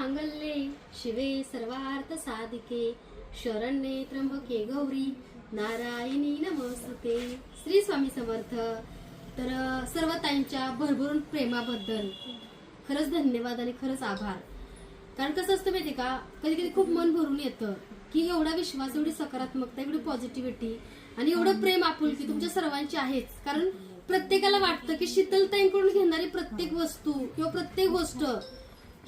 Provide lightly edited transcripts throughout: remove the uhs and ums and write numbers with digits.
मांगल्ये शिवे सर्वार्थ साधिके शरण्ये त्र्यंबके गौरी नारायणी नमस्ते। श्री स्वामी समर्थ। तर सर्व ताईंच्या भरभरून प्रेमाबद्दल खरंच धन्यवाद आणि खरंच आभार। कारण कसं असतं माहिती का, कधी कधी खूप मन भरून येतं की एवढा विश्वास, एवढी सकारात्मकता, एवढी पॉझिटिव्हिटी आणि एवढं प्रेम आपुलकी तुमच्या सर्वांची आहेच। कारण प्रत्येकाला वाटतं की शीतलताईंकडून घेणारी प्रत्येक वस्तू किंवा प्रत्येक गोष्ट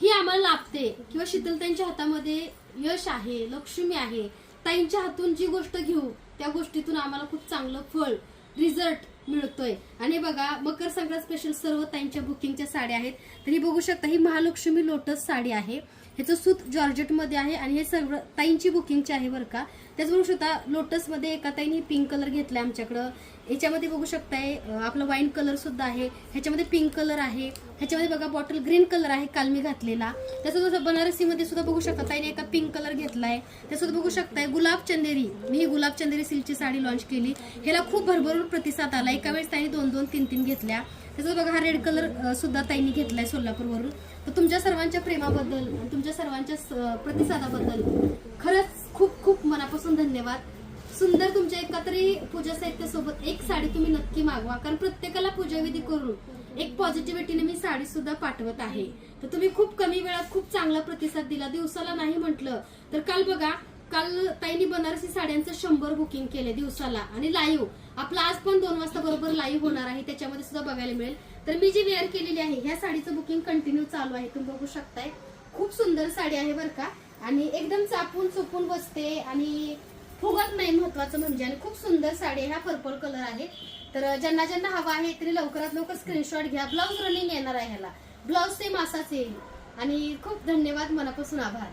ही आम्हाला लाभते, किंवा शीतलताईंच्या हातामध्ये यश आहे, लक्ष्मी आहे। ताईंच्या हातून जी गोष्ट घेऊ त्या गोष्टीतून आम्हाला खूप चांगलं फळ, रिझल्ट मिळतोय। आणि बघा, मकर संक्रांत स्पेशल सर्व ताईंच्या बुकिंगच्या साड्या आहेत। तर ही बघू शकता, ही महालक्ष्मी लोटस साडी आहे। ह्याचं सूत जॉर्जेट मध्ये आहे आणि हे सर्व ताईंची बुकिंगची आहे बरं का। त्याच बघू शकता, लोटस मध्ये एका ताईंनी पिंक कलर घेतलाय आमच्याकडं। ह्याच्यामध्ये बघू शकताय आपला वाईन कलर सुद्धा आहे, ह्याच्यामध्ये पिंक कलर आहे, ह्याच्यामध्ये बघा बॉटल ग्रीन कलर आहे काल मी घातलेला। त्यासोबत बनारसी मध्ये सुद्धा बघू शकता ताईने एका पिंक कलर घेतलाय। त्यासोबत बघू शकताय गुलाब चंदेरी, मी ही गुलाब चंदेरी सिल्कची साडी लॉन्च केली। ह्याला खूप भरभरून प्रतिसाद आला, एका वेळेस ताईने 2-2, 3-3 घेतल्या। त्यासोबत बघा हा रेड कलर सुद्धा ताईने घेतलाय सोलापूरवरून। तर तुमच्या सर्वांच्या प्रेमाबद्दल, तुमच्या सर्वांच्या प्रतिसादाबद्दल खरंच खूप खूप मनापासून धन्यवाद। सुंदर तुमच्या एका तरी पूजा साहित्यासोबत एक साडी तुम्ही नक्की मागवा, कारण प्रत्येकाला पूजाविधी करून एक पॉझिटिव्हिटीने मी साडी सुद्धा पाठवत आहे। तर तुम्ही खूप कमी वेळात खूप चांगला प्रतिसाद दिला। दिवसाला नाही म्हटलं तर काल बघा, काल ताईंनी बनारसी साड्यांचं 100 बुकिंग केले दिवसाला। आणि लाईव्ह आपला आज पण 2 वाजता बरोबर लाईव्ह होणार आहे, त्याच्यामध्ये सुद्धा बघायला मिळेल। तर मी जी वेअर केलेली आहे ह्या साडीचं बुकिंग कंटिन्यू चालू आहे, तुम्ही बघू शकताय। खूप सुंदर साडी आहे बरं का, आणि एकदम चापून चुपून बसते आणि फुगत नाही, महत्वाचं म्हणजे। आणि खूप सुंदर साडी आहे, हा पर्पल कलर आहे। तर ज्यांना ज्यांना हवा आहे तरी लवकरात लवकर स्क्रीनशॉट घ्या। ब्लाऊज रनिंग येणार आहे ह्याला, ब्लाऊज सेम असाच येईल। आणि खूप धन्यवाद, मनापासून आभार।